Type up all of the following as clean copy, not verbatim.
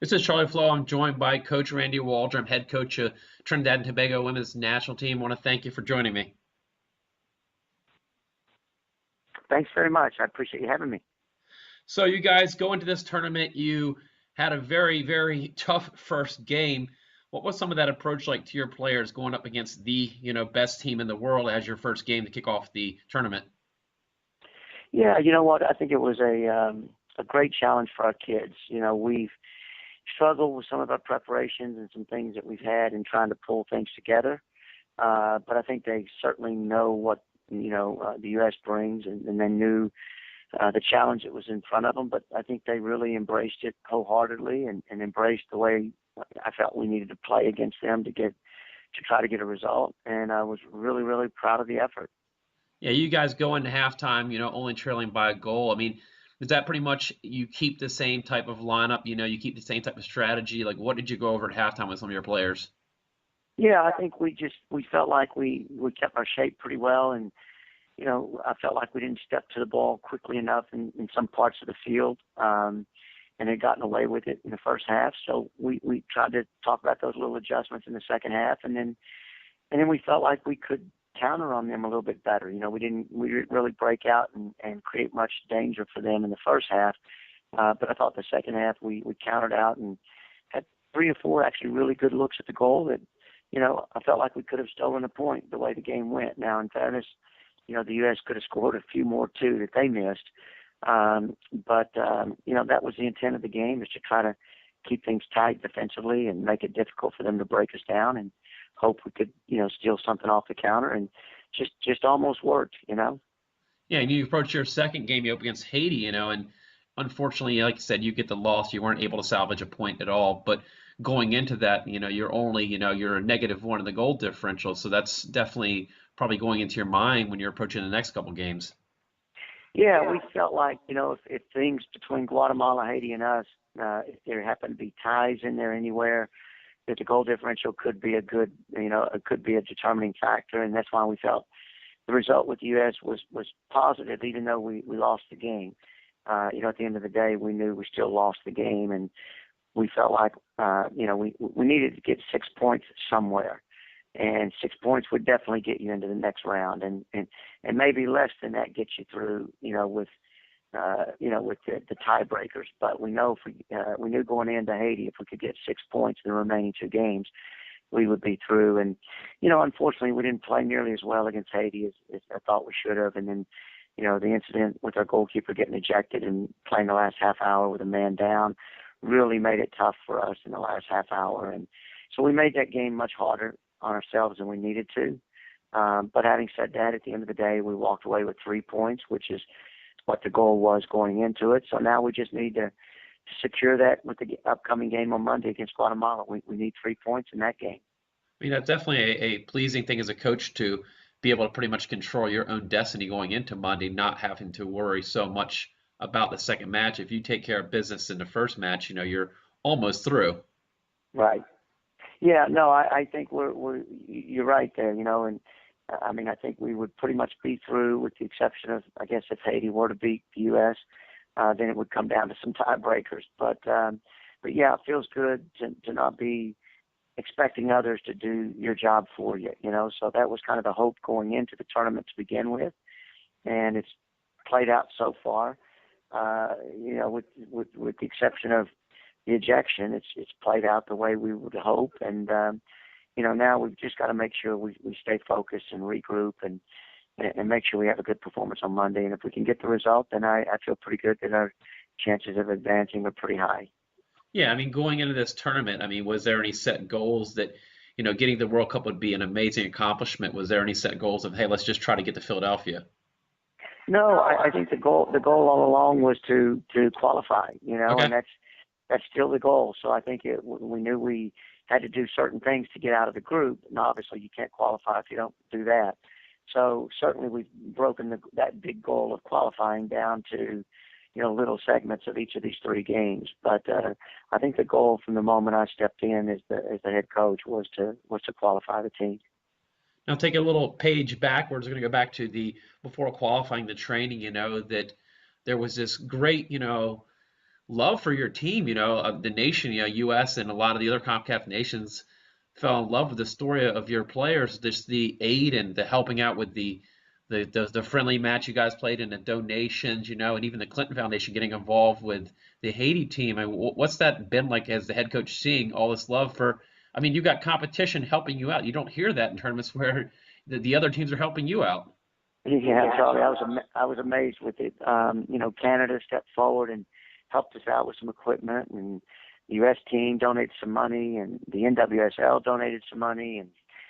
This is Charlie Flowe. I'm joined by Coach Randy Waldrum, head coach of Trinidad and Tobago women's national team. I want to thank you for joining me. Thanks very much. I appreciate you having me. So you guys go into this tournament. You had a very, very tough first game. What was some of that approach like to your players going up against the, best team in the world as your first game to kick off the tournament? Yeah, you know what? I think it was a great challenge for our kids. We've struggled with some of our preparations and some things that we've had in trying to pull things together. But I think they certainly know what the U.S. brings, and they knew the challenge that was in front of them. But I think they really embraced it wholeheartedly and embraced the way I felt we needed to play against them to try to get a result. And I was really, really proud of the effort. Yeah, you guys go into halftime, only trailing by a goal. I mean, is that pretty much you keep the same type of lineup, you keep the same type of strategy? Like, what did you go over at halftime with some of your players? Yeah, I think we felt like we kept our shape pretty well, and I felt like we didn't step to the ball quickly enough in some parts of the field, and had gotten away with it in the first half. So we tried to talk about those little adjustments in the second half, and then we felt like we could counter on them a little bit better. We didn't really break out and create much danger for them in the first half, but I thought the second half we countered out and had 3 or 4 actually really good looks at the goal that I felt like we could have stolen a point the way the game went. Now, in fairness, the U.S. could have scored a few more too that they missed. But that was the intent of the game, is to try to keep things tight defensively and make it difficult for them to break us down, and hope we could, steal something off the counter, and just almost worked. Yeah, and you approach your second game you up against Haiti, and unfortunately, like you said, you get the loss. You weren't able to salvage a point at all. But going into that, you're only, you're a -1 in the goal differential. So that's definitely probably going into your mind when you're approaching the next couple games. Yeah, we felt like, if things between Guatemala, Haiti, and us, if there happened to be ties in there anywhere, that the goal differential could be it could be a determining factor, and that's why we felt the result with the U.S. was positive, even though we lost the game. At the end of the day, we knew we still lost the game, and we felt like, we needed to get 6 points somewhere, and 6 points would definitely get you into the next round, and maybe less than that gets you through, with the tiebreakers. But we know we knew going into Haiti, if we could get 6 points in the remaining 2 games, we would be through. And unfortunately, we didn't play nearly as well against Haiti as I thought we should have. And then, the incident with our goalkeeper getting ejected and playing the last half hour with a man down really made it tough for us in the last half hour. And so we made that game much harder on ourselves than we needed to. But having said that, at the end of the day, we walked away with 3 points, which is what the goal was going into it. So now we just need to secure that with the upcoming game on Monday against Guatemala. We need 3 points in that game. I mean, that's definitely a pleasing thing as a coach to be able to pretty much control your own destiny going into Monday, not having to worry so much about the second match. If you take care of business in the first match, you're almost through. Right. Yeah. No, I think you're right there. And I mean, I think we would pretty much be through, with the exception of, I guess, if Haiti were to beat the U.S., then it would come down to some tiebreakers. But yeah, it feels good to not be expecting others to do your job for you. So that was kind of the hope going into the tournament to begin with, and it's played out so far. With the exception of the ejection, it's played out the way we would hope, and now we've just got to make sure we stay focused and regroup and make sure we have a good performance on Monday. And if we can get the result, then I feel pretty good that our chances of advancing are pretty high. Yeah, I mean, going into this tournament, I mean, was there any set goals that, getting the World Cup would be an amazing accomplishment? Was there any set goals of, hey, let's just try to get to Philadelphia? No, I think the goal all along was to qualify, Okay. and that's still the goal. So I think we knew we had to do certain things to get out of the group, and obviously you can't qualify if you don't do that. So certainly we've broken that big goal of qualifying down to, little segments of each of these 3 games. But I think the goal from the moment I stepped in as the head coach was to qualify the team. Now take a little page backwards. We're going to go back to before qualifying, the training, that there was this great, love for your team. The nation, U.S. and a lot of the other CONCACAF nations fell in love with the story of your players, just the aid and the helping out with the friendly match you guys played and the donations, and even the Clinton Foundation getting involved with the Haiti team. I mean, what's that been like as the head coach, seeing all this love for? I mean, you got competition helping you out. You don't hear that in tournaments where the other teams are helping you out. Yeah, Charlie, I was amazed with it. Canada stepped forward and helped us out with some equipment, and the U.S. team donated some money, and the NWSL donated some money, and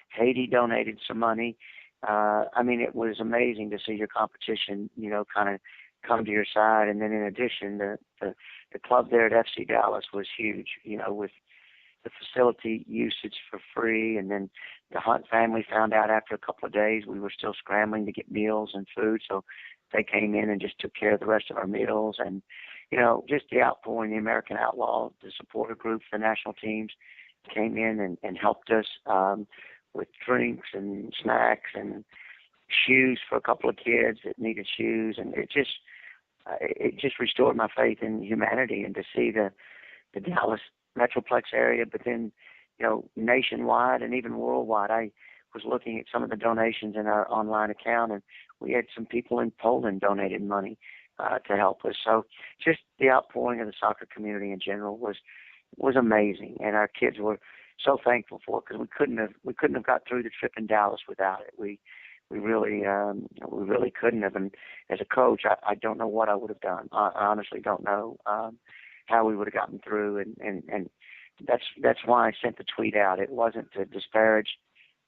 Haiti donated some money. It was amazing to see your competition, kind of come to your side. And then in addition, the club there at FC Dallas was huge, with the facility usage for free. And then the Hunt family found out after a couple of days we were still scrambling to get meals and food. So they came in and just took care of the rest of our meals. And, just the outpouring, the American Outlaw, the supporter groups, the national teams came in and helped us with drinks and snacks and shoes for a couple of kids that needed shoes. And it just restored my faith in humanity, and to see the Dallas Metroplex area, but then, nationwide and even worldwide. I was looking at some of the donations in our online account, and we had some people in Poland donated money to help us. So just the outpouring of the soccer community in general was amazing, and our kids were so thankful for it, because we couldn't have got through the trip in Dallas without it. We really couldn't have. And as a coach, I don't know what I would have done. I honestly don't know how we would have gotten through, and that's why I sent the tweet out. It wasn't to disparage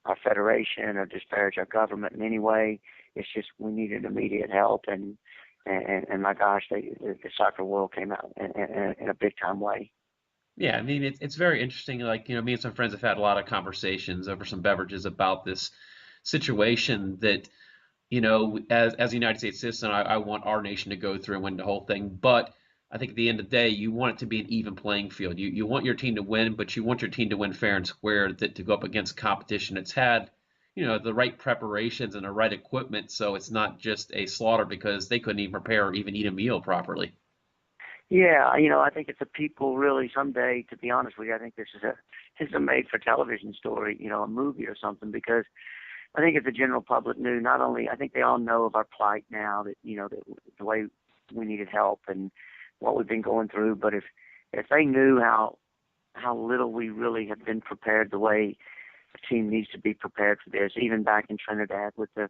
our federation or disparage our government in any way. It's just we needed immediate help, and my gosh, the soccer world came out in a big time way. Yeah, I mean, it's very interesting. Like, me and some friends have had a lot of conversations over some beverages about this situation that, as a United States citizen, I want our nation to go through and win the whole thing. But I think at the end of the day, you want it to be an even playing field. You want your team to win, but you want your team to win fair and square, that to go up against competition that's had, the right preparations and the right equipment, so it's not just a slaughter because they couldn't even prepare or even eat a meal properly. Yeah, I think it's a people really someday, to be honest with you, I think this is a made for television story, a movie or something, because I think if the general public knew, not only, I think they all know of our plight now, that, that the way we needed help and what we've been going through, but if they knew how little we really have been prepared, the way the team needs to be prepared for this, even back in Trinidad with the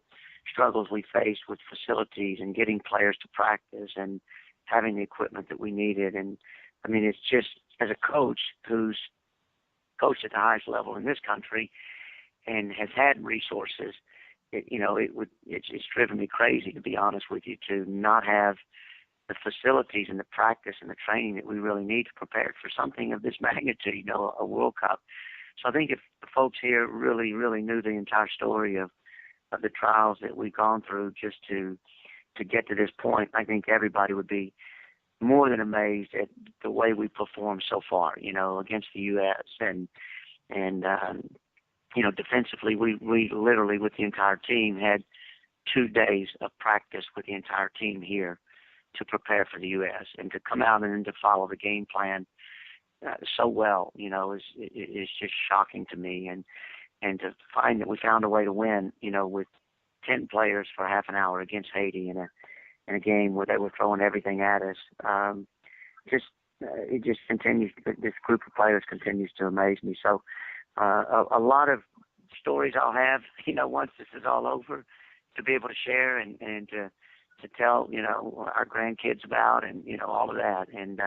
struggles we faced with facilities and getting players to practice and having the equipment that we needed. And I mean, it's just, as a coach who's coached at the highest level in this country and has had resources, it's driven me crazy, to be honest with you, to not have the facilities and the practice and the training that we really need to prepare for something of this magnitude, a World Cup. So I think if the folks here really, really knew the entire story of the trials that we've gone through just to get to this point, I think everybody would be more than amazed at the way we performed so far, against the U.S. and defensively, we literally, with the entire team, had 2 days of practice with the entire team here to prepare for the U.S. and to come out and then to follow the game plan so well, is just shocking to me. And to find that we found a way to win, with 10 players for half an hour against Haiti in a game where they were throwing everything at us. It just continues. This group of players continues to amaze me. So a lot of stories I'll have, once this is all over, to be able to share and to tell, our grandkids about, and all of that. And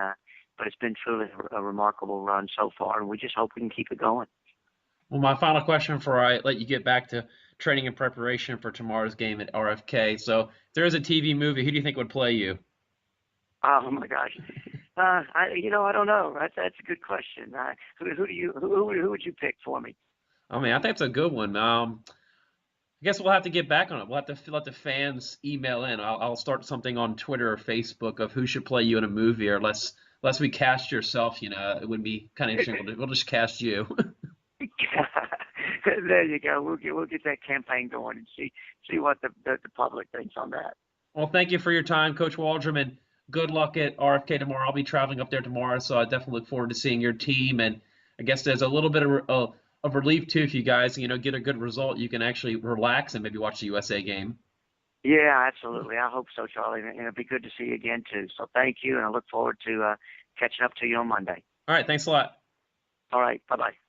but it's been truly a remarkable run so far, and we just hope we can keep it going. Well, my final question before I let you get back to training and preparation for tomorrow's game at RFK. So, if there is a TV movie, who do you think would play you? Oh my gosh, I don't know. That's a good question. Who would you pick for me? I mean, I think it's a good one. I guess we'll have to get back on it. We'll have to let the fans email in. I'll start something on Twitter or Facebook of who should play you in a movie, or unless we cast yourself. It would be kind of interesting. We'll just cast you. There you go. We'll get that campaign going and see what the public thinks on that. Well, thank you for your time, Coach Waldrum, and good luck at RFK tomorrow. I'll be traveling up there tomorrow, so I definitely look forward to seeing your team. And I guess there's a little bit of relief too if you guys, get a good result. You can actually relax and maybe watch the USA game. Yeah, absolutely. I hope so, Charlie. And it'll be good to see you again too. So thank you, and I look forward to catching up to you on Monday. All right, thanks a lot. All right, bye bye.